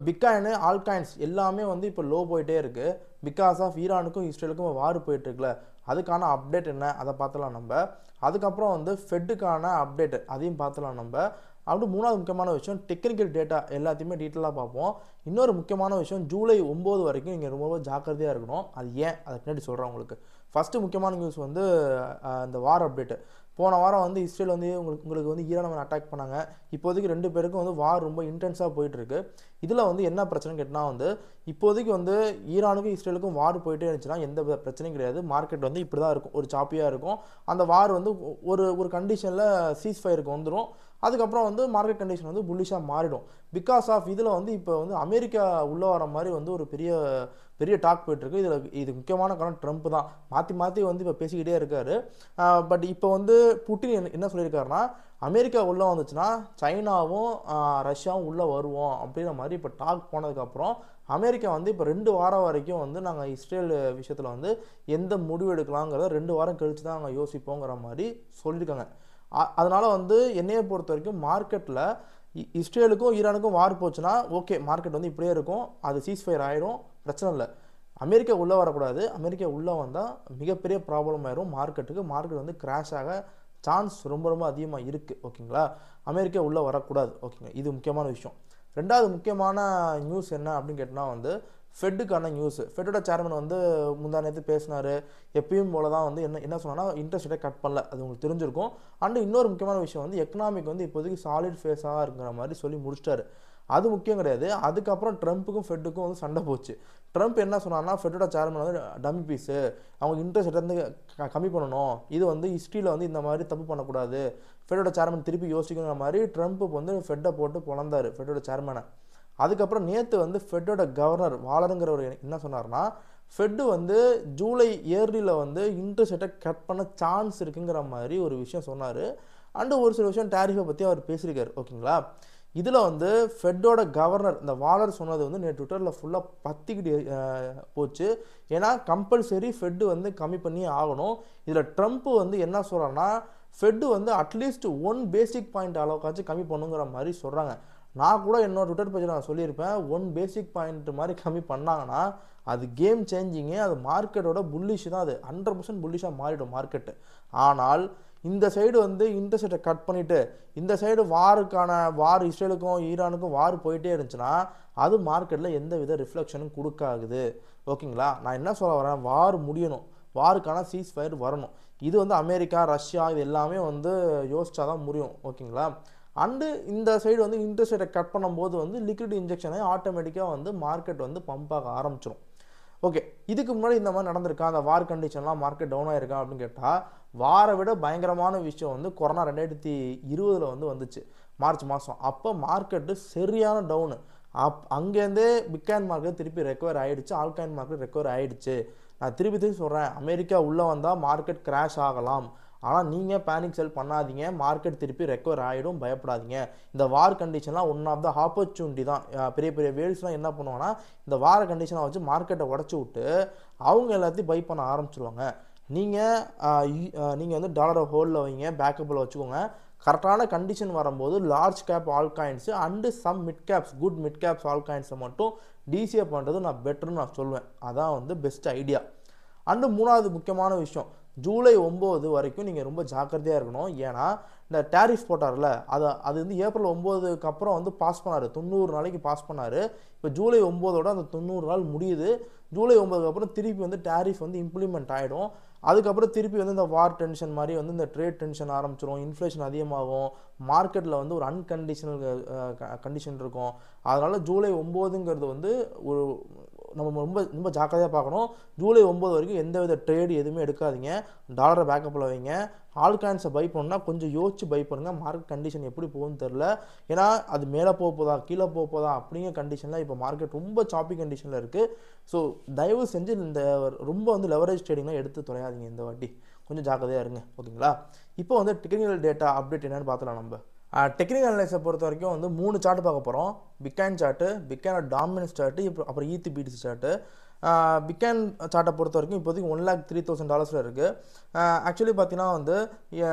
Bitcoin ஆல்காயின்ஸ் எல்லாமே வந்து இப்போ லோ போயிட்டே இருக்கு. பிகாஸ் ஆஃப் ஈரானுக்கும் இஸ்ரேலுக்கும் வார் போயிட்டு இருக்குல்ல, அதுக்கான அப்டேட் என்ன அதை பார்த்தலாம் நம்ம. அதுக்கப்புறம் வந்து ஃபெட்டுக்கான அப்டேட் அதையும் பார்த்தலாம் நம்ம. அப்படி மூணாவது முக்கியமான விஷயம் டெக்னிக்கல் டேட்டா எல்லாத்தையுமே டீட்டெயிலாக பார்ப்போம். இன்னொரு முக்கியமான விஷயம் ஜூலை 9 வரைக்கும் நீங்கள் ரொம்ப ஜாக்கிரதையாக இருக்கணும். அது ஏன் அதை பின்னாடி சொல்கிறேன் உங்களுக்கு. ஃபஸ்ட்டு முக்கியமான நியூஸ் வந்து இந்த வார் அப்டேட்டு. போன வாரம் வந்து இஸ்ரேல் வந்து உங்களுக்கு வந்து ஈரானை அட்டாக் பண்ணாங்க. இப்போதைக்கு 2 பேருக்கும் வந்து வார் ரொம்ப இன்டென்ஸாக போயிட்டுருக்கு. இதில் வந்து என்ன பிரச்சனை கேட்டால் வந்து இப்போதைக்கு வந்து ஈரானுக்கும் இஸ்ரேலுக்கும் வார் போயிட்டே இருந்துச்சுன்னா எந்த பிரச்சனையும் கிடையாது. மார்க்கெட் வந்து இப்படி தான் இருக்கும், ஒரு சாப்பியாக இருக்கும். அந்த வார் வந்து ஒரு கண்டிஷனில் சீஸ் ஃபயருக்கு வந்துடும். அதுக்கப்புறம் வந்து மார்க்கெட் கண்டிஷன் வந்து புல்லிஷாக மாறிடும். பிகாஸ் ஆஃப் இதில் வந்து இப்போ வந்து அமெரிக்கா உள்ளே வர மாதிரி வந்து ஒரு பெரிய பெரிய டாக் போயிட்டுருக்கு. இது முக்கியமான காரணம் ட்ரம்ப் தான். மாற்றி வந்து இப்போ பேசிக்கிட்டே இருக்காரு. பட் இப்போ வந்து புட்டின் என்ன சொல்லியிருக்காருன்னா, அமெரிக்கா உள்ளே வந்துச்சுன்னா சைனாவும் ரஷ்யாவும் உள்ளே வருவோம் அப்படின்ற மாதிரி இப்போ டாக் போனதுக்கப்புறம் அமெரிக்கா வந்து இப்போ 2 வாரம் வரைக்கும் வந்து நாங்கள் இஸ்ரேல் விஷயத்தில் வந்து எந்த முடிவு எடுக்கலாங்கிறத 2 வாரம் கழித்து தான் நாங்கள் யோசிப்போங்கிற மாதிரி சொல்லியிருக்காங்க. அதனால் வந்து என்னையை பொறுத்த வரைக்கும் மார்க்கெட்டில் இஸ்ரேலுக்கும் ஈரானுக்கும் வார் போச்சுன்னா ஓகே, மார்க்கெட் வந்து இப்படியே இருக்கும், அது சீஸ்ஃபயர் ஆயிரும், பிரச்சனை இல்லை. அமெரிக்கா உள்ளே வரக்கூடாது. அமெரிக்கா உள்ளே வந்தால் மிகப்பெரிய ப்ராப்ளம் ஆயிரும் மார்க்கெட்டுக்கு. மார்க்கெட் வந்து கிராஷ் ஆக சான்ஸ் ரொம்ப அதிகமாக இருக்குது. ஓகேங்களா, அமெரிக்கா உள்ளே வரக்கூடாது. ஓகேங்க, இது முக்கியமான விஷயம். ரெண்டாவது முக்கியமான நியூஸ் என்ன அப்படின்னு கேட்டால் வந்து ஃபெட்டுக்கான நியூஸ். ஃபெட்டோட சேர்மன் வந்து முந்தா நேற்று பேசினார். எப்பயும் போல தான் வந்து என்ன சொன்னான்னா இன்ட்ரெஸ்ட் ரேட்டை கட் பண்ணல, அது உங்களுக்கு தெரிஞ்சிருக்கும். அண்டு இன்னொரு முக்கியமான விஷயம் வந்து எக்கனாமிக் வந்து இப்போதைக்கு சாலிட் ஃபேஸாக இருக்கிற மாதிரி சொல்லி முடிச்சிட்டாரு. அது முக்கியம் கிடையாது. அதுக்கப்புறம் ட்ரம்ப்புக்கும் ஃபெட்டுக்கும் வந்து சண்டை போச்சு. ட்ரம்ப் என்ன சொன்னார்னா, ஃபெட்டோட சேர்மன் வந்து டம்மி பீஸு, அவங்க இன்ட்ரெஸ்ட் வந்து கம்மி பண்ணணும், இது வந்து ஹிஸ்ட்ரியில் வந்து இந்த மாதிரி தப்பு பண்ணக்கூடாது, ஃபெட்டோட சேர்மன் திருப்பி யோசிக்கிற மாதிரி ட்ரம்ப் வந்து ஃபெட்டை போட்டு பொழந்தார், ஃபெட்டோட சேர்மனை. அதுக்கப்புறம் நேற்று வந்து ஃபெட்டோட கவர்னர் வாலருங்கிறவர் என்ன சொன்னார்னா, ஃபெட்டு வந்து ஜூலை இயர்லியில் வந்து இன்ட்ரெஸ்ட் ரேட்டை கட் பண்ண சான்ஸ் இருக்குங்கிற மாதிரி ஒரு விஷயம் சொன்னார். அண்டு ஒரு சில விஷயம் டேரிஃபை பற்றி அவர் பேசியிருக்காரு. ஓகேங்களா, இதில் வந்து ஃபெட்டோட கவர்னர் இந்த வாலர் சொன்னது வந்து நேற்று ட்விட்டரில் ஃபுல்லாக பற்றிக்கிட்டு போச்சு. ஏன்னா கம்பல்சரி ஃபெட்டு வந்து கம்மி பண்ணி ஆகணும். இதில் ட்ரம்ப் வந்து என்ன சொல்கிறான்னா, ஃபெட்டு வந்து அட்லீஸ்ட் 1 பேசிக் பாயிண்ட் அளவுக்காச்சும் கம்மி பண்ணுங்கிற மாதிரி சொல்கிறாங்க. நான் கூட என்னோட ட்விட்டர் பேஜில் நான் சொல்லியிருப்பேன், 1 பேசிக் பாயிண்ட் மாதிரி கம்மி பண்ணாங்கன்னா அது கேம் சேஞ்சிங்கு, அது மார்க்கெட்டோட புல்லிஷ் தான், அது 100% புல்லிஷாக மாறிடும் மார்க்கெட்டு. ஆனால் இந்த சைடு வந்து இன்ட்ரெஸ்ட் ரேட்டை கட் பண்ணிவிட்டு இந்த சைடு வார் இஸ்ரேலுக்கும் ஈரானுக்கும் வார் போயிட்டே இருந்துச்சுன்னா அது மார்க்கெட்டில் எந்த வித ரிஃப்ளெக்ஷனும் கொடுக்காது. ஓகேங்களா, நான் என்ன சொல்ல வரேன், வார் முடியணும், வாருக்கான சீஸ் ஃபயர் வரணும். இது வந்து அமெரிக்கா ரஷ்யா இது எல்லாமே வந்து யோசிச்சா தான் முடியும். ஓகேங்களா, அண்டு இந்த சைடு வந்து இன்ட்ரெஸ்ட் ரேட்டை கட் பண்ணும்போது வந்து லிக்விட் இன்ஜெக்ஷனை ஆட்டோமேட்டிக்காக வந்து மார்க்கெட் வந்து பம்ப் ஆக ஆரம்பிச்சிடும். ஓகே, இதுக்கு முன்னாடி இந்த மாதிரி நடந்திருக்கா, அந்த வார் கண்டிஷன்லாம் மார்க்கெட் டவுன் ஆகிருக்கா அப்படின்னு கேட்டால், வாரை விட பயங்கரமான விஷயம் வந்து கொரோனா 2020 வந்து வந்துச்சு மார்ச் மாதம். அப்போ மார்க்கெட்டு சரியான டவுனு. அங்கேருந்தே பிட்காயின் மார்க்கெட் திருப்பி ரெக்கவர் ஆகிடுச்சு, ஆல்காயின் மார்க்கெட் ரெக்கவர் ஆகிடுச்சு. நான் திருப்பி சொல்கிறேன், அமெரிக்கா உள்ளே வந்தால் மார்க்கெட் கிராஷ் ஆகலாம். ஆனால் நீங்கள் பேனிக் செல் பண்ணாதீங்க, மார்க்கெட் திருப்பி ரெக்கவர் ஆகிடும், பயப்படாதீங்க. இந்த வார் கண்டிஷன்லாம் ஒன் ஆஃப் த ஆப்பர்ச்சுனிட்டி தான். பெரிய பெரிய வேல்ஸ்லாம் என்ன பண்ணுவாங்கன்னா, இந்த வார கண்டிஷனை வச்சு மார்க்கெட்டை உடச்சி விட்டு அவங்க எல்லாத்தையும் பை பண்ண ஆரம்பிச்சிருவாங்க. நீங்கள் வந்து டாலரை ஹோல்டில் வைங்க, பேக்கப்பில் வச்சுக்கோங்க. கரெக்டான கண்டிஷன் வரும்போது large cap all coins and some mid caps, good mid caps all காயின்ஸை மட்டும் டிசிஏ பண்ணுறது நான் பெட்டர்னு நான் சொல்லுவேன். அதான் வந்து பெஸ்ட் ஐடியா. அண்டு மூணாவது முக்கியமான விஷயம், ஜூலை 9 வரைக்கும் நீங்கள் ரொம்ப ஜாக்கிரதையாக இருக்கணும். ஏன்னா இந்த டேரிஃப் போட்டார்ல, அது வந்து ஏப்ரல் 9க்கு அப்புறம் வந்து பாஸ் பண்ணார், 90 நாளைக்கு பாஸ் பண்ணார். இப்போ ஜூலை 9ஓட அந்த 90 நாள் முடியுது. ஜூலை 9க்கு அப்புறம் திருப்பி வந்து டேரிஃப் வந்து இம்ப்ளிமெண்ட் ஆகிடும். அதுக்கப்புறம் திருப்பி வந்து இந்த வார் டென்ஷன் மாதிரி வந்து இந்த ட்ரேட் டென்ஷன் ஆரம்பிச்சிடும், இன்ஃப்ளேஷன் அதிகமாகும், மார்க்கெட்டில் வந்து ஒரு அன்கண்டிஷனல் கண்டிஷன் இருக்கும். அதனால் ஜூலை 9ங்கிறது வந்து ஒரு நம்ம ரொம்ப ஜாக்கிரதையாக பார்க்கணும். ஜூலை 9 வரைக்கும் எந்த வித ட்ரேடு எதுவுமே எடுக்காதீங்க, டாலரை பேக்கப்பில் வைங்க. ஆல்காயின்ஸை பை பண்ணால் கொஞ்சம் யோசிச்சு பை பண்ணுங்கள். மார்க்கெட் கண்டிஷன் எப்படி போகும்னு தெரில. ஏன்னா அது மேலே போதா கீழே போதா அப்படிங்கிற கண்டிஷனில் இப்போ மார்க்கெட் ரொம்ப சாப்பி கண்டிஷனில் இருக்குது. ஸோ தயவு செஞ்சு இந்த ரொம்ப வந்து லெவரேஜ் ட்ரேடிங்லாம் எடுத்து தொலையாதீங்க இந்த வாட்டி, கொஞ்சம் ஜாக்கிரதையாக இருங்க. ஓகேங்களா, இப்போ வந்து டெக்னிக்கல் டேட்டா அப்டேட் என்னென்னு பார்த்துலாம். நம்ம டெக்னிக்கல் அனலைஸை பொறுத்த வரைக்கும் வந்து 3 சார்ட் பார்க்க போகிறோம். பிட்காயின் சார்ட்டு, பிட்காயினோட டாமினன்ஸ் சார்ட்டு, அப்புறம் ஈத்து பிடிசி சார்ட்டு. பிட்காயின் சார்ட்டை பொறுத்த வரைக்கும் இப்போதைக்கு $1,03,000 இருக்குது. ஆக்சுவலி பார்த்தீங்கன்னா வந்து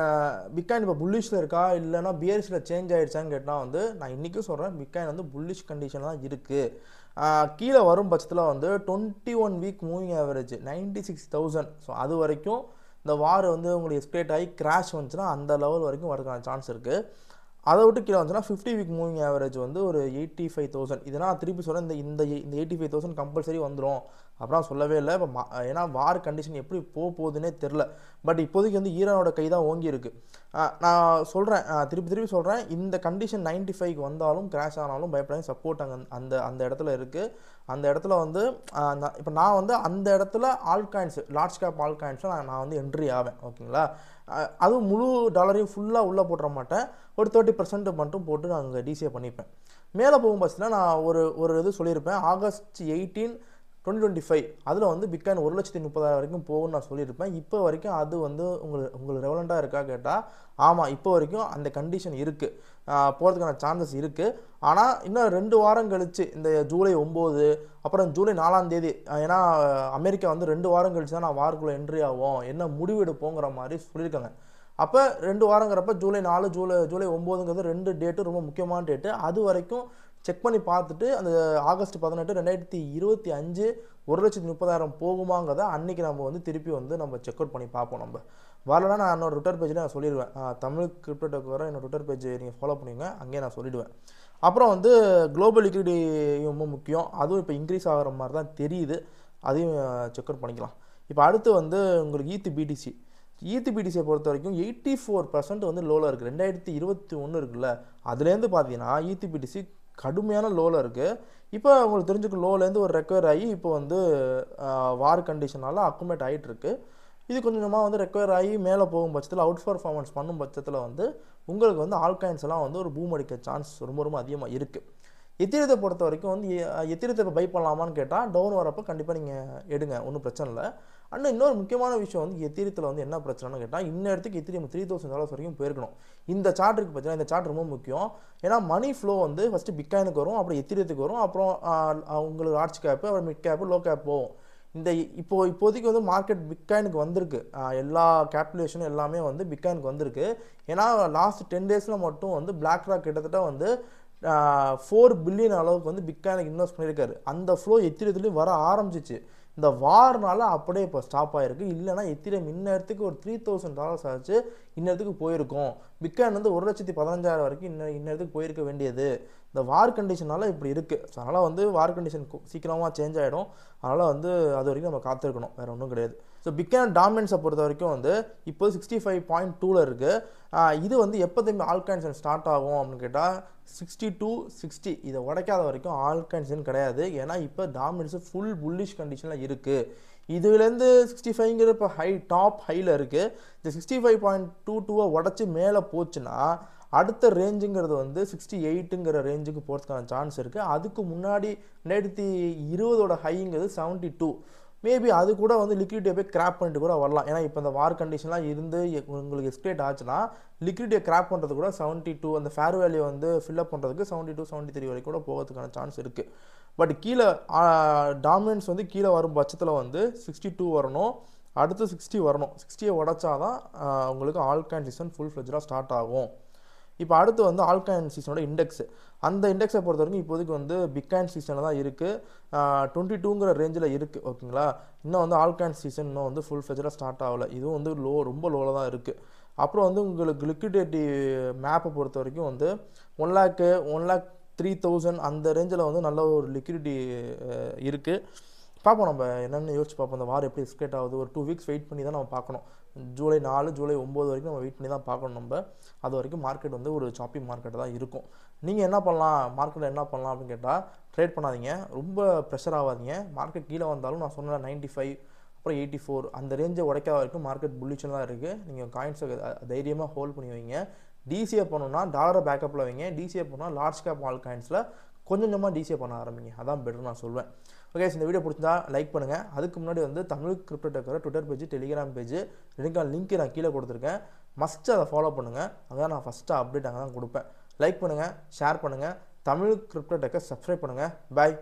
பிட்காயின் இப்போ புல்லிஷில் இருக்கா இல்லைனா பியரிஷில் சேஞ்ச் ஆகிடுச்சான்னு கேட்டால் வந்து நான் இன்றைக்கும் சொல்கிறேன் பிட்காயின் வந்து புல்லிஷ் கண்டிஷன் தான் இருக்குது. கீழே வரும் பட்சத்தில் வந்து 21 வீக் மூவிங் ஆவரேஜ் 96,000. ஸோ அது வரைக்கும் இந்த வார் வந்து உங்களுக்கு எஸ்கலேட் ஆகி கிராஷ் வந்துச்சுன்னா அந்த லெவல் வரைக்கும் வரதுக்கான சான்ஸ் இருக்குது. அதை விட்டு கீழே வந்துச்சுன்னா 50 வீக் மூவிங் ஆவரேஜ் வந்து ஒரு 85,000. இதனால் திருப்பி சொல்கிறேன், இந்த 85,000 கம்பல்சரி வந்துடும் அப்படிலாம் சொல்லவே இல்லை. இப்போ ஏன்னா வார் கண்டிஷன் எப்படி போகுதுன்னே தெரில. பட் இப்போதைக்கு வந்து ஈரானோட கை தான் ஓங்கி இருக்குது. நான் சொல்கிறேன், திருப்பி சொல்கிறேன், இந்த கண்டிஷன் 95க்கு வந்தாலும் கிராஷ் ஆனாலும் பயப்படாத, சப்போர்ட் அங்கே அந்த இடத்துல இருக்குது. அந்த இடத்துல வந்து இப்போ நான் வந்து அந்த இடத்துல ஆல்காயின்ஸ் லார்ஜ் கேப் ஆல்காயின்ஸில் நான் வந்து என்ட்ரி ஆவேன். ஓகேங்களா? அதுவும் முழு டாலரையும் ஃபுல்லாக உள்ளே போட்டுற மாட்டேன். ஒரு 30% மட்டும் போட்டு நான் அங்கே டிசிஏ பண்ணிப்பேன். மேலே போகும் பட்சத்தில் நான் ஒரு இது சொல்லியிருப்பேன், ஆகஸ்ட் 18, 2025 அதில் வந்து பிட்காயின் 1,30,000 வரைக்கும் போகும்னு நான் சொல்லியிருப்பேன். இப்போ வரைக்கும் அது வந்து உங்களுக்கு ரெவலண்ட்டாக இருக்கா கேட்டால் ஆமாம், இப்போ வரைக்கும் அந்த கண்டிஷன் இருக்குது, போகிறதுக்கான சான்சஸ் இருக்குது. ஆனால் இன்னும் 2 வாரம் கழித்து இந்த ஜூலை 9 அப்புறம் ஜூலை 4ஆம் தேதி, ஏன்னா அமெரிக்கா வந்து 2 வாரம் கழிச்சு தான் நான் வாருக்குள்ளே என்ட்ரி ஆகும் என்ன முடிவெடுப்போங்கிற மாதிரி சொல்லியிருக்காங்க. அப்போ 2 வாரங்கிறப்ப ஜூலை 4 ஜூலை 9ங்கிறது 2 டேட்டு ரொம்ப முக்கியமான டேட்டு. அது வரைக்கும் செக் பண்ணி பார்த்துட்டு அந்த ஆகஸ்ட் 18, 2025 1,30,000 போகுமாங்கிறத அன்றைக்கி நம்ம வந்து திருப்பி வந்து நம்ம செக் அவுட் பண்ணி பார்ப்போம். நம்ம வரலன்னா நான் என்னோட ட்விட்டர் பேஜில் நான் சொல்லிடுவேன். தமிழ் கிரிப்டோ டெக் வர என்னோட ட்விட்டர் பேஜ் நீங்கள் ஃபாலோ பண்ணுவீங்க, அங்கேயே நான் சொல்லிவிடுவேன். அப்புறம் வந்து குளோபல் லிக்விடிட்டி ரொம்ப முக்கியம். அதுவும் இப்போ இன்க்ரீஸ் ஆகிற மாதிரி தான் தெரியுது. அதையும் செக் அவுட் பண்ணிக்கலாம். இப்போ அடுத்து வந்து உங்களுக்கு ஈத்து பிடிசியை பொறுத்த வரைக்கும் 84% வந்து லோவில் இருக்குது. 2021 இருக்குல்ல, அதுலேருந்து பார்த்தீங்கன்னா ஈத்து கடுமையான லோவில் இருக்குது. இப்போ உங்களுக்கு தெரிஞ்சுக்கும் லோலேருந்து ஒரு ரெக்கவர் ஆகி இப்போ வந்து வார் கண்டிஷனால் அக்குமுலேட் ஆகிட்டு இருக்கு. இது கொஞ்சமாக வந்து ரெக்கவர் ஆகி மேலே போகும் பட்சத்தில் அவுட் பர்ஃபார்மன்ஸ் பண்ணும் பட்சத்தில் வந்து உங்களுக்கு வந்து ஆல்காயின்ஸ் எல்லாம் வந்து ஒரு பூம் அடிக்க சான்ஸ் ரொம்ப அதிகமாக இருக்குது. எத்திரியத்தை பொறுத்த வரைக்கும் வந்து எத்திரியத்தை இப்போ பை பண்ணலாமான்னு கேட்டால் டவுன் வரப்போ கண்டிப்பாக நீங்கள் எடுங்க, ஒன்றும் பிரச்சனை இல்லை. அண்ட் இன்னொரு முக்கியமான விஷயம் வந்து எத்திரியத்தில் வந்து என்ன பிரச்சனைன்னு கேட்டால் இன்னத்துக்கு எத்திரியம் $3,000 வரைக்கும் போயிருக்கணும். இந்த சார்ட் இருக்குது பார்த்தீங்கன்னா, இந்த சார்ட் ரொம்ப முக்கியம். ஏன்னா மணி ஃப்ளோ வந்து ஃபஸ்ட்டு பிட்காயினுக்கு வரும், அப்புறம் எத்திரியத்துக்கு வரும், அப்புறம் உங்களுக்கு லார்ஜ் கேப்பு, அப்புறம் மிட் கேப்பு, லோ கேப் போகும். இப்போதைக்கு வந்து மார்க்கெட் பிட்காயினுக்கு வந்திருக்கு. எல்லா கேல்குலேஷனும் எல்லாமே வந்து பிட்காயினுக்கு வந்திருக்கு. ஏன்னா லாஸ்ட் 10 டேஸில் மட்டும் வந்து பிளாக் ராக் கிட்டத்தட்ட வந்து 4 பில்லியன் அளவுக்கு வந்து பிட்காயினுக்கு இன்வெஸ்ட் பண்ணியிருக்காரு. அந்த ஃப்ளோ எத்திரியத்துலேயும் வர ஆரம்பிச்சிச்சு. இந்த வார்னால அப்படியே இப்போ ஸ்டாப் ஆகிருக்கு. இல்லைனா எத்திரியம் இன்னத்துக்கு ஒரு $3,000 ஆச்சு, இன்னத்துக்கு போயிருக்கும். பிட்காயின் வந்து 1,15,000 வரைக்கும் இன்னத்துக்கு போயிருக்க வேண்டியது. இந்த வார் கண்டிஷனால் இப்படி இருக்குது. ஸோ அதனால் வந்து வார் கண்டிஷன் சீக்கிரமாக சேஞ்ச் ஆகிடும். அதனால் வந்து அது வரைக்கும் நம்ம காத்திருக்கணும், வேறு ஒன்றும் கிடையாது. ஸோ பிட்காயின் டாமினன்ஸை பொறுத்த வரைக்கும் வந்து இப்போ 65.2 இருக்குது. இது வந்து எப்போ திரும்பி ஆல்காயின்ஸ் ஸ்டார்ட் ஆகும் அப்படின்னு கேட்டால் 62, 60 இதை உடைக்காத வரைக்கும் ஆல்காயின்ஸ் கிடையாது. ஏன்னா இப்போ டாமினன்ஸ் ஃபுல் புல்லிஷ் கண்டிஷனில் இருக்குது. இதுலேருந்து 65ங்கிற இப்போ டாப் ஹையில் இருக்குது. இந்த 65.22 உடச்சி மேலே போச்சுன்னா அடுத்த ரேஞ்சுங்கிறது வந்து 68ங்கிற ரேஞ்சுக்கு போகிறதுக்கான சான்ஸ் இருக்குது. அதுக்கு முன்னாடி 2020 ஹைங்கிறது 72. மேபி அது கூட வந்து லிக்விடிட்டியை போய் கிராப் பண்ணிட்டு கூட வரலாம். ஏன்னா இப்போ இந்த வார் கண்டிஷன்லாம் இருந்து உங்களுக்கு எஸ்கலேட் ஆச்சுன்னா லிக்விடிட்டியை கிராப் பண்ணுறது கூட 72, அந்த ஃபேர் வேல்யூ வந்து ஃபில்அப் பண்ணுறதுக்கு 72, 73 வரைக்கும் கூட போகிறதுக்கான சான்ஸ் இருக்குது. பட் கீழே டாமினன்ஸ் வந்து கீழே வரும் பட்சத்தில் வந்து 62 வரணும், அடுத்து 60 வரணும். 60யை உடச்சாதான் உங்களுக்கு ஆல்காயின் சீசன் ஃபுல் ஃப்ளெஜ்டாக ஸ்டார்ட் ஆகும். இப்போ அடுத்து வந்து ஆல்காயின் சீசனோட இண்டெக்ஸு, அந்த இண்டெக்ஸை பொறுத்த வரைக்கும் இப்போதைக்கு வந்து பிட்காயின் சீசனில் தான் இருக்குது. 22ங்கிற ரேஞ்சில் இருக்குது. ஓகேங்களா? இன்னும் வந்து ஆல்காயின் சீசன் இன்னும் வந்து ஃபுல் ஃப்ளெஜ்டாக ஸ்டார்ட் ஆகலை. இதுவும் வந்து ரொம்ப லோவில் தான் இருக்குது. அப்புறம் வந்து உங்களுக்கு லிக்விடிட்டி மேப்பை பொறுத்த வரைக்கும் வந்து 1,03,000 அந்த ரேஞ்சில் வந்து நல்ல ஒரு லிக்விடிட்டி இருக்குது. பார்ப்போம், நம்ம என்னென்னு யோசிச்சு பார்ப்போம். இந்த வாரம் எப்படி எஸ்கலேட் ஆகுது, ஒரு 2 வீக்ஸ் வெயிட் பண்ணி தான் நம்ம பார்க்கணும். ஜூலை 4, ஜூலை 9 வரைக்கும் நம்ம வெயிட் பண்ணி தான் பார்க்கணும். நம்ம அது வரைக்கும் மார்க்கெட் வந்து ஒரு ஷாப்பிங் மார்க்கெட் தான் இருக்கும். நீங்கள் என்ன பண்ணலாம், மார்க்கெட்டில் என்ன பண்ணலாம் அப்படின்னு கேட்டால் ட்ரேட் பண்ணாதீங்க, ரொம்ப ப்ரெஷர் ஆகாதீங்க. மார்க்கெட் கீழே வந்தாலும் நான் சொன்ன 95 அப்புறம் 84 அந்த ரேஞ்சை உடைக்காத வரைக்கும் மார்க்கெட் புல்லிஷன் தான் இருக்குது. நீங்கள் காயின்ஸை தைரியமாக ஹோல்ட் பண்ணி வைங்க. டிசிஏ பண்ணணும்னா டாலரை பேக்கப்பில் வைங்க. டிசிஏ பண்ணால் லார்ஜ் கேப் ஆல் காயின்ஸில் கொஞ்சமாக டிசிஏ பண்ண ஆரம்பிங்க. அதான் பெட்டர் நான் சொல்வேன். ஓகே, இந்த வீடியோ பிடிச்சிருந்தா லைக் பண்ணுங்கள். அதுக்கு முன்னாடி வந்து Tamil crypto tech Twitter page, Telegram page ரெண்டுக்கான லிங்க் நான் கீழே கொடுத்துருக்கேன். மஸ்ட்டு அதை ஃபாலோ பண்ணுங்கள். அதான் நான் ஃபஸ்ட்டு அப்டேட் அங்கே தான் கொடுப்பேன். லைக் பண்ணுங்கள், ஷேர் பண்ணுங்கள், தமிழ் கிரிப்டோ டெக்கை சப்ஸ்கிரைப் பண்ணுங்கள். பாய்.